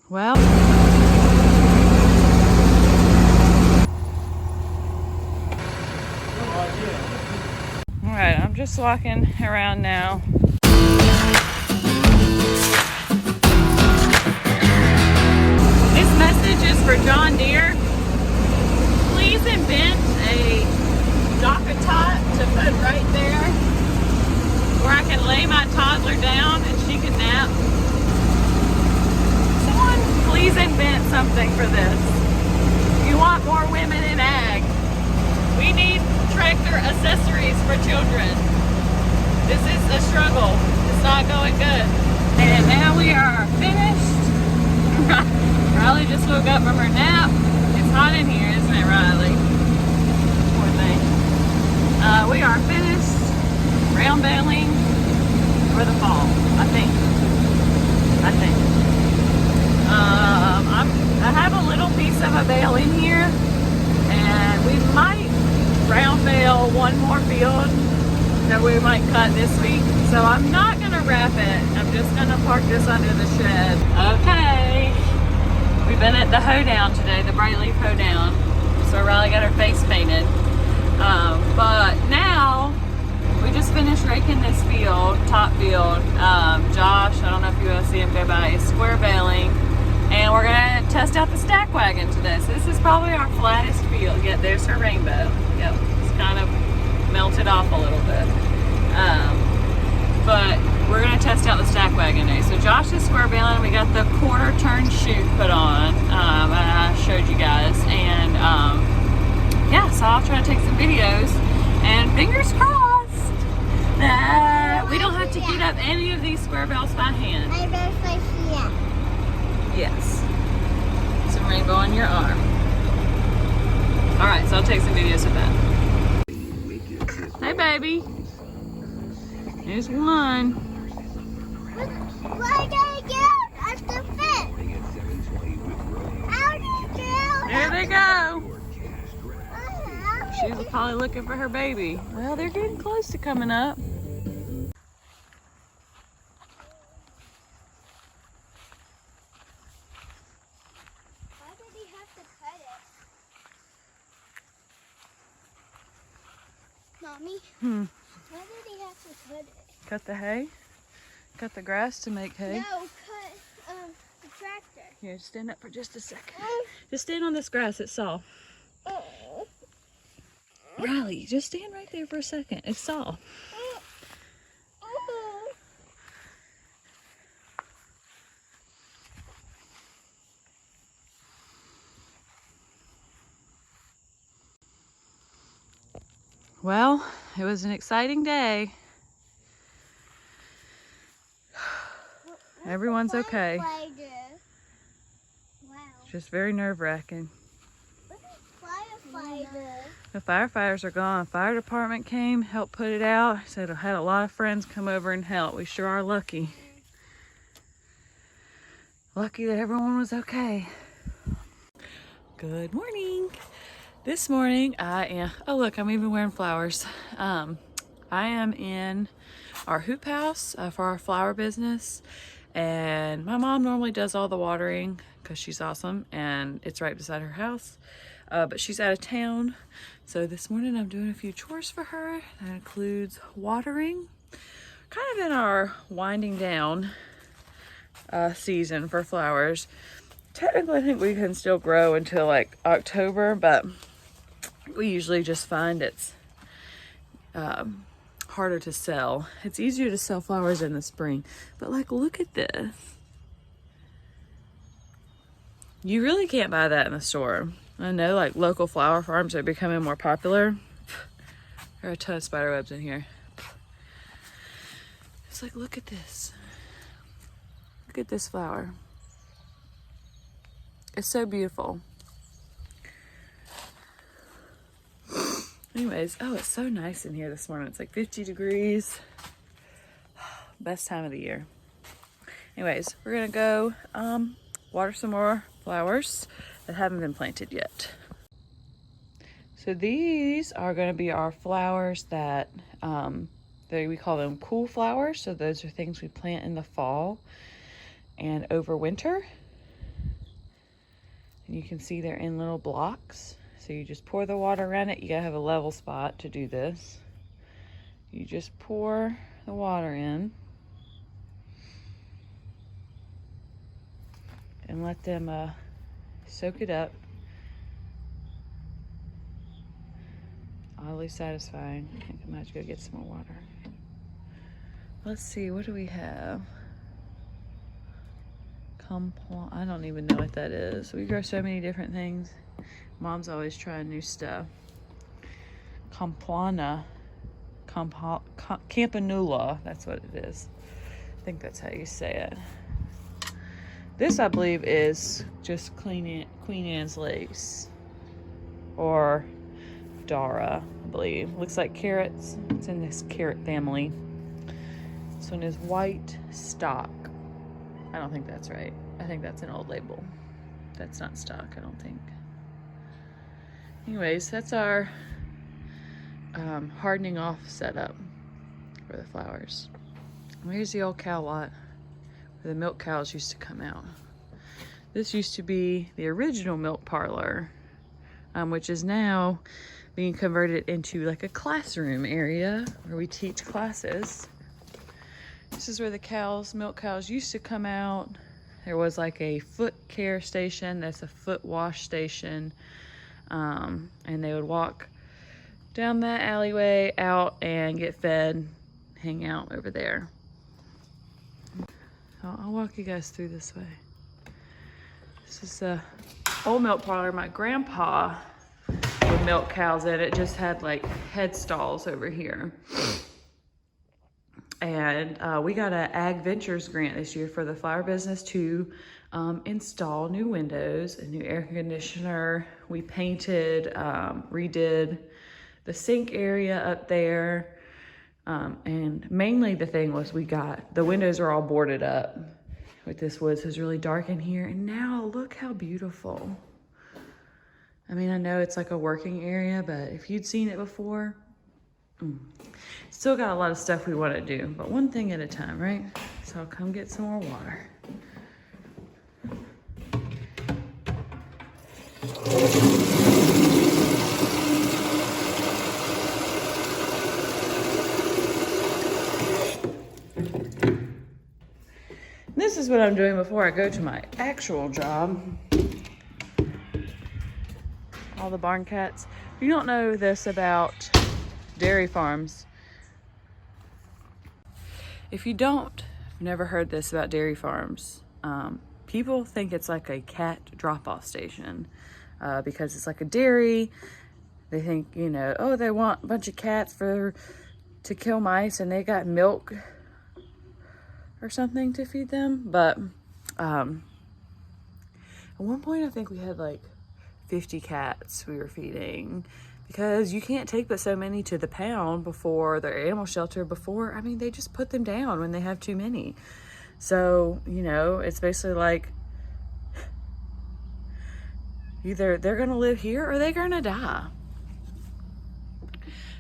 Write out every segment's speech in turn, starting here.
Well, all right, I'm just walking around now. This message is for John Deere. Please invent a docket tot to put right there where I can lay my toddler down and she can nap. Someone please invent something for this. You want more women in ag. We need tractor accessories for children. This is a struggle. It's not going good. And now we are finished. Riley just woke up from her nap. It's hot in here, isn't it, Riley? Poor thing. We are finished round baling for the fall, I think. I have a little piece of a bale in here, and we might round bale one more field that we might cut this week. So I'm not gonna wrap it. I'm just gonna park this under the shed. Okay, we've been at the hoedown today, the bright leaf hoedown. So Riley got her face painted. But now we just finished raking this field, top field. Josh, I don't know if you want to see him go by, is square baling. And we're gonna test out the Stack Wagon today. So this is probably our flattest field. Yeah, there's her rainbow. Yep, it's kind of melted off a little bit. But we're gonna test out the Stack Wagon today. So Josh is square baling. We got the quarter turn chute put on. I showed you guys. And yeah, so I'll try to take some videos. And fingers crossed that we don't have to heat up any of these square bales by hand. Yes. Some rainbow on your arm. Alright, so I'll take some videos of that. Hey, baby. Here's one. Where did I go? That's the fit. How did you? There they go. She's probably looking for her baby. Well, they're getting close to coming up. Why did he have to cut it? Mommy? Why did he have to cut it? Cut the hay? Cut the grass to make hay? No, cut the tractor. Here, stand up for just a second. Just stand on this grass, it's soft. Riley, just stand right there for a second. It's soft. Well, it was an exciting day. Everyone's okay. Wow. Just very nerve-wracking. Look at firefighter. The firefighters are gone. Fire department came, helped put it out. Said I had a lot of friends come over and help. We sure are lucky. Lucky that everyone was okay. Good morning. This morning I am, oh look, I'm even wearing flowers. I am in our hoop house for our flower business. And my mom normally does all the watering because she's awesome and it's right beside her house. But she's out of town. So this morning I'm doing a few chores for her. That includes watering. Kind of in our winding down season for flowers. Technically I think we can still grow until like October, but we usually just find it's harder to sell. It's easier to sell flowers in the spring. But like, look at this. You really can't buy that in the store. I know like local flower farms are becoming more popular. There are a ton of spider webs in here. It's like, look at this. Look at this flower. It's so beautiful. Anyways, oh, it's so nice in here this morning. It's like 50 degrees. Best time of the year. Anyways, we're gonna go water some more flowers that haven't been planted yet. So these are gonna be our flowers that we call them cool flowers. So those are things we plant in the fall and over winter. And you can see they're in little blocks. So you just pour the water around it. You gotta have a level spot to do this. You just pour the water in and let them soak it up. Oddly satisfying. I think I might have to go get some more water. Let's see, what do we have? I don't even know what that is. We grow so many different things. Mom's always trying new stuff. Campanula, that's what it is. I think that's how you say it. This, I believe, is just Queen Anne's lace. Or Dara, I believe. Looks like carrots. It's in this carrot family. This one is white stock. I don't think that's right. I think that's an old label. That's not stock, I don't think. Anyways, that's our hardening off setup for the flowers. And here's the old cow lot where the milk cows used to come out. This used to be the original milk parlor, which is now being converted into like a classroom area where we teach classes. This is where the milk cows used to come out. There was like a foot care station, that's a foot wash station. And they would walk down that alleyway out and get fed, hang out over there. I'll walk you guys through this way. This is the old milk parlor. My grandpa would milk cows in. It just had like head stalls over here. And we got an Ag Ventures grant this year for the flower business to install new windows, a new air conditioner. We painted, redid the sink area up there. And mainly the thing was the windows are all boarded up with this wood, so it's really dark in here. And now look how beautiful. I mean, I know it's like a working area, but if you'd seen it before, still got a lot of stuff we want to do, but one thing at a time, right? So I'll come get some more water. This is what I'm doing before I go to my actual job. All the barn cats. If you don't know this about dairy farms, if you don't, I've never heard this about dairy farms. People think it's like a cat drop-off station because it's like a dairy. They think, you know, oh, they want a bunch of cats to kill mice, and they got milk or something to feed them. But at one point, I think we had like 50 cats we were feeding, because you can't take but so many to the pound before their animal shelter I mean, they just put them down when they have too many. So, you know, it's basically like either they're gonna live here or they're gonna die.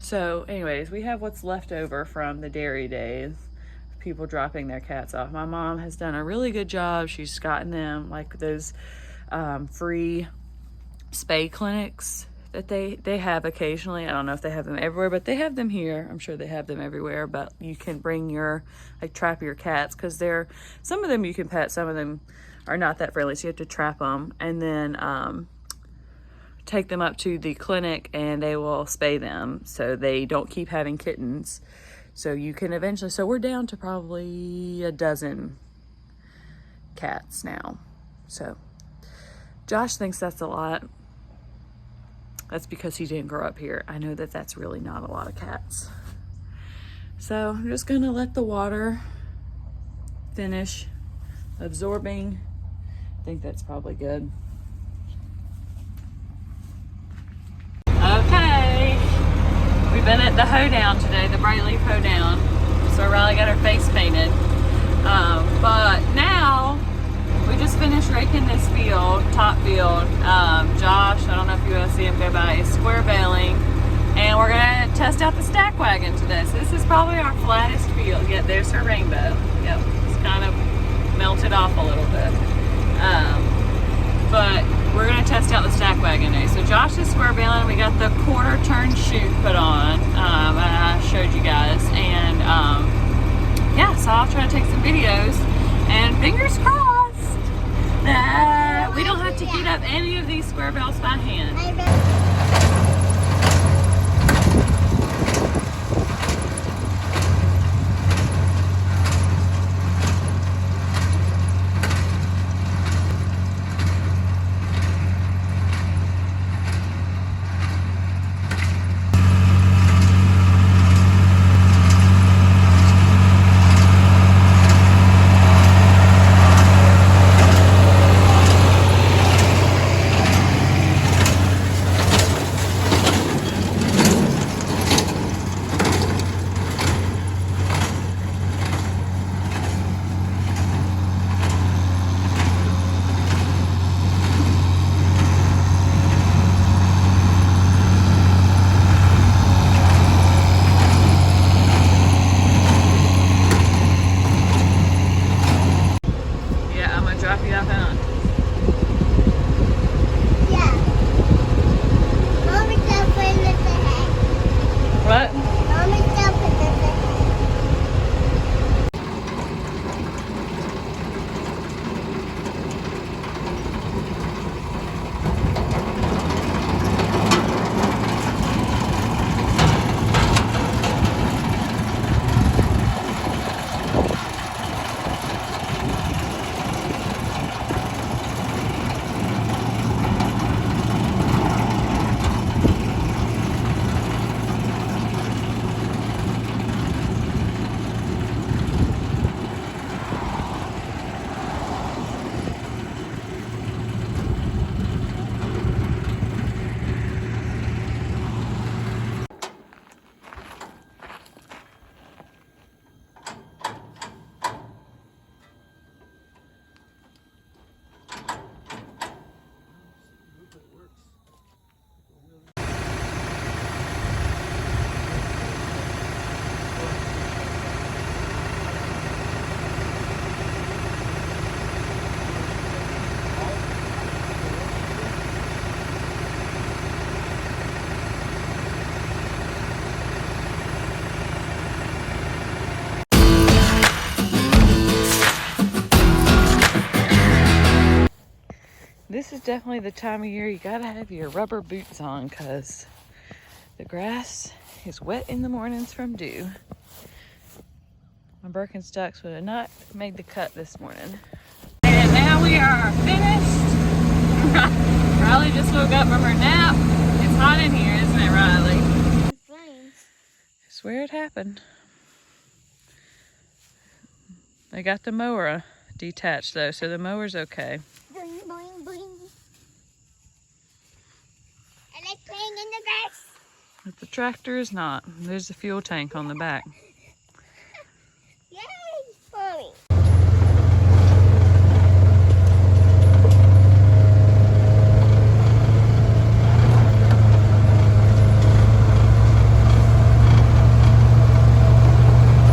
So anyways, we have what's left over from the dairy days, people dropping their cats off. My mom has done a really good job. She's gotten them like those free spay clinics that they have occasionally. I don't know if they have them everywhere, but they have them here. I'm sure they have them everywhere, but you can bring trap your cats, because some of them you can pet, some of them are not that friendly, so you have to trap them and then take them up to the clinic and they will spay them so they don't keep having kittens. So you can eventually, so we're down to probably a dozen cats now. So Josh thinks that's a lot. That's because he didn't grow up here. I know that that's really not a lot of cats. So I'm just gonna let the water finish absorbing. I think that's probably good. Okay, we've been at the hoedown today, the bright leaf hoedown. So Riley got her face painted. But now, we just finished raking this field, top field. Josh, I don't know if you want to see him go by, is square baling. And we're gonna test out the Stack Wagon today. So this is probably our flattest field. Yeah, there's her rainbow. Yep, it's kind of melted off a little bit. But we're gonna test out the Stack Wagon today. So Josh is square bailing. We got the quarter turn chute put on. I showed you guys, and yeah, so I'll try to take some videos, and fingers crossed that we don't have to heat up any of these square bales by hand. Drop you off on. Yeah. Mommy's jumping in the hay. What? Mommy's jumping in the hay. This is definitely the time of year you gotta have your rubber boots on, because the grass is wet in the mornings from dew. My Birkenstocks would have not made the cut this morning. And now we are finished. Riley just woke up from her nap. It's hot in here, isn't it, Riley? Flames. I swear it happened. They got the mower detached though, so the mower's okay. Boing, boing, boing. I like playing in the grass. But the tractor is not. There's the fuel tank on the back.